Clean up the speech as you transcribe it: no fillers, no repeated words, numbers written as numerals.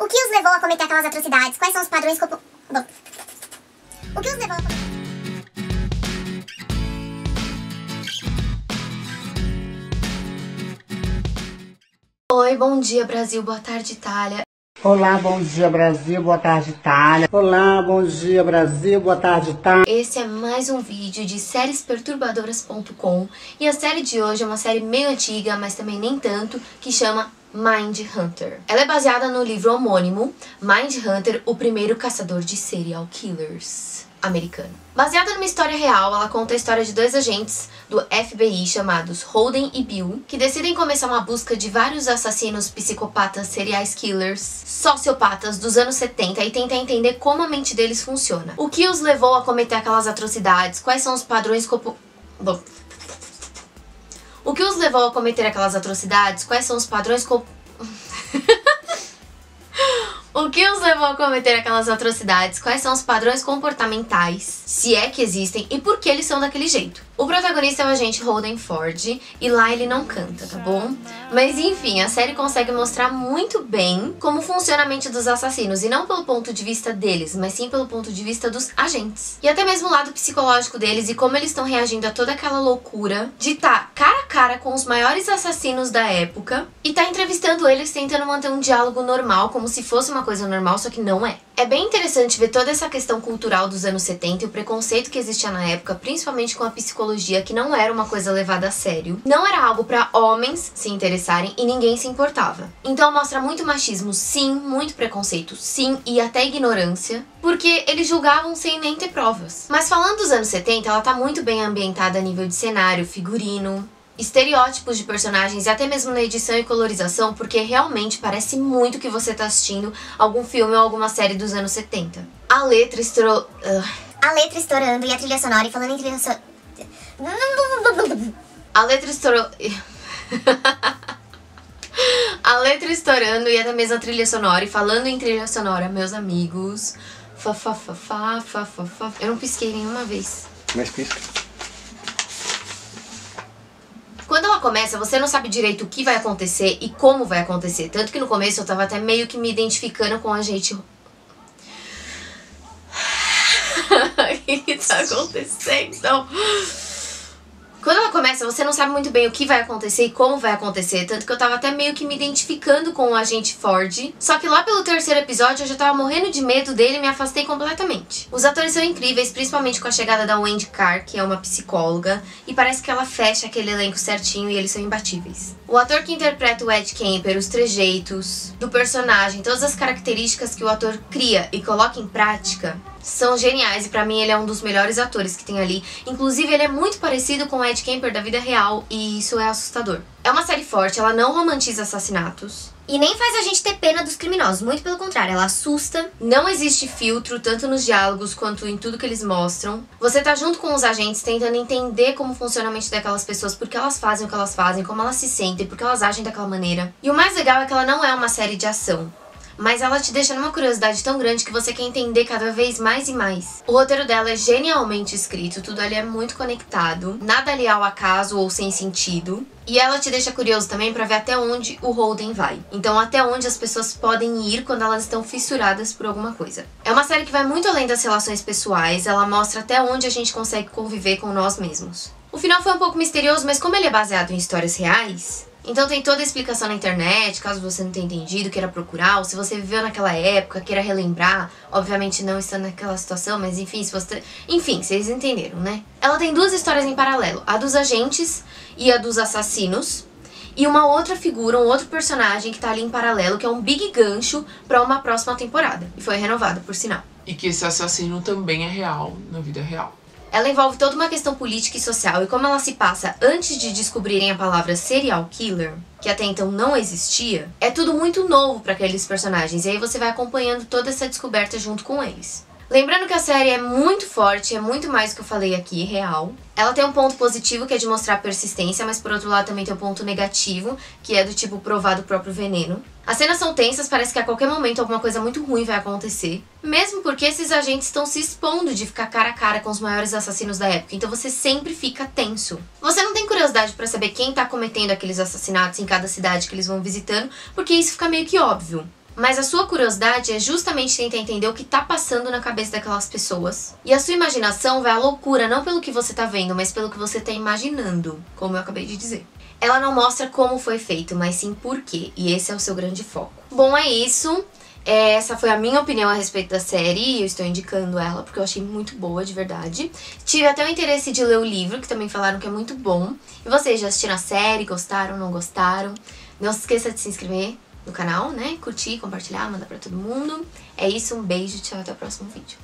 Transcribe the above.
O que os levou a cometer aquelas atrocidades? Quais são os padrões Bom, o que os levou a cometer... Oi, bom dia Brasil, boa tarde Itália. Olá, bom dia Brasil, boa tarde Itália. Olá, bom dia Brasil, boa tarde Itália. Esse é mais um vídeo de seriesperturbadoras.com e a série de hoje é uma série meio antiga, mas também nem tanto, que chama Mindhunter. Ela é baseada no livro homônimo Mindhunter, o primeiro caçador de serial killers americano. Baseada numa história real, ela conta a história de dois agentes do FBI chamados Holden e Bill, que decidem começar uma busca de vários assassinos, psicopatas, serial killers, sociopatas dos anos 70 e tentar entender como a mente deles funciona. O que os levou a cometer aquelas atrocidades? Quais são os padrões O que os levou a cometer aquelas atrocidades? Quais são os padrões O que os levou a cometer aquelas atrocidades? Quais são os padrões comportamentais, se é que existem, e por que eles são daquele jeito? O protagonista é o agente Holden Ford, e lá ele não canta, tá bom? Mas enfim, a série consegue mostrar muito bem como funciona a mente dos assassinos, e não pelo ponto de vista deles, mas sim pelo ponto de vista dos agentes. E até mesmo o lado psicológico deles e como eles estão reagindo a toda aquela loucura de estar cara a cara com os maiores assassinos da época e tá entrevistando eles tentando manter um diálogo normal, como se fosse uma coisa normal, só que não é. É bem interessante ver toda essa questão cultural dos anos 70 e o preconceito que existia na época, principalmente com a psicologia, que não era uma coisa levada a sério. Não era algo pra homens se interessarem e ninguém se importava. Então mostra muito machismo, sim, muito preconceito, sim, e até ignorância, porque eles julgavam sem nem ter provas. Mas falando dos anos 70, ela tá muito bem ambientada a nível de cenário, figurino, estereótipos de personagens e até mesmo na edição e colorização, porque realmente parece muito que você tá assistindo algum filme ou alguma série dos anos 70. A letra estourando e a trilha sonora, e falando em trilha sonora... A letra estourou... A letra estourando e até mesmo a trilha sonora, e falando em trilha sonora, meus amigos... Eu não pisquei nenhuma vez. Mas pisca. Quando ela começa, você não sabe direito o que vai acontecer e como vai acontecer. Tanto que no começo eu tava até meio que me identificando com a gente. O que tá acontecendo? Quando ela começa, você não sabe muito bem o que vai acontecer e como vai acontecer. Tanto que eu tava até meio que me identificando com o agente Ford. Só que lá pelo terceiro episódio eu já tava morrendo de medo dele e me afastei completamente. Os atores são incríveis, principalmente com a chegada da Wendy Carr, que é uma psicóloga. E parece que ela fecha aquele elenco certinho e eles são imbatíveis. O ator que interpreta o Ed Kemper, os trejeitos do personagem, todas as características que o ator cria e coloca em prática... são geniais e pra mim ele é um dos melhores atores que tem ali. Inclusive ele é muito parecido com o Ed Kemper da vida real e isso é assustador. É uma série forte, ela não romantiza assassinatos. E nem faz a gente ter pena dos criminosos, muito pelo contrário, ela assusta. Não existe filtro, tanto nos diálogos quanto em tudo que eles mostram. Você tá junto com os agentes tentando entender como funciona a mente daquelas pessoas, por que elas fazem o que elas fazem, como elas se sentem, por que elas agem daquela maneira. E o mais legal é que ela não é uma série de ação, mas ela te deixa numa curiosidade tão grande que você quer entender cada vez mais e mais. O roteiro dela é genialmente escrito, tudo ali é muito conectado, nada ali é ao acaso ou sem sentido. E ela te deixa curioso também pra ver até onde o Holden vai. Então até onde as pessoas podem ir quando elas estão fissuradas por alguma coisa. É uma série que vai muito além das relações pessoais, ela mostra até onde a gente consegue conviver com nós mesmos. O final foi um pouco misterioso, mas como ele é baseado em histórias reais... então tem toda a explicação na internet, caso você não tenha entendido, queira procurar, ou se você viveu naquela época, queira relembrar, obviamente não estando naquela situação, mas enfim, se você... enfim, vocês entenderam, né? Ela tem duas histórias em paralelo, a dos agentes e a dos assassinos, e uma outra figura, um outro personagem que tá ali em paralelo, que é um big gancho pra uma próxima temporada, e foi renovada, por sinal. E que esse assassino também é real, na vida real. Ela envolve toda uma questão política e social, e como ela se passa antes de descobrirem a palavra serial killer, que até então não existia, é tudo muito novo para aqueles personagens, e aí você vai acompanhando toda essa descoberta junto com eles. Lembrando que a série é muito forte, é muito mais do que eu falei aqui, real. Ela tem um ponto positivo, que é de mostrar persistência, mas por outro lado também tem um ponto negativo, que é do tipo provar do próprio veneno. As cenas são tensas, parece que a qualquer momento alguma coisa muito ruim vai acontecer. Mesmo porque esses agentes estão se expondo de ficar cara a cara com os maiores assassinos da época, então você sempre fica tenso. Você não tem curiosidade pra saber quem tá cometendo aqueles assassinatos em cada cidade que eles vão visitando, porque isso fica meio que óbvio. Mas a sua curiosidade é justamente tentar entender o que tá passando na cabeça daquelas pessoas. E a sua imaginação vai à loucura, não pelo que você tá vendo, mas pelo que você tá imaginando, como eu acabei de dizer. Ela não mostra como foi feito, mas sim por quê, e esse é o seu grande foco. Bom, é isso. Essa foi a minha opinião a respeito da série e eu estou indicando ela porque eu achei muito boa, de verdade. Tive até o interesse de ler o livro, que também falaram que é muito bom. E vocês já assistiram a série? Gostaram? Não gostaram? Não se esqueça de se inscrever no canal, né? Curtir, compartilhar, mandar pra todo mundo. É isso, um beijo, tchau, até o próximo vídeo.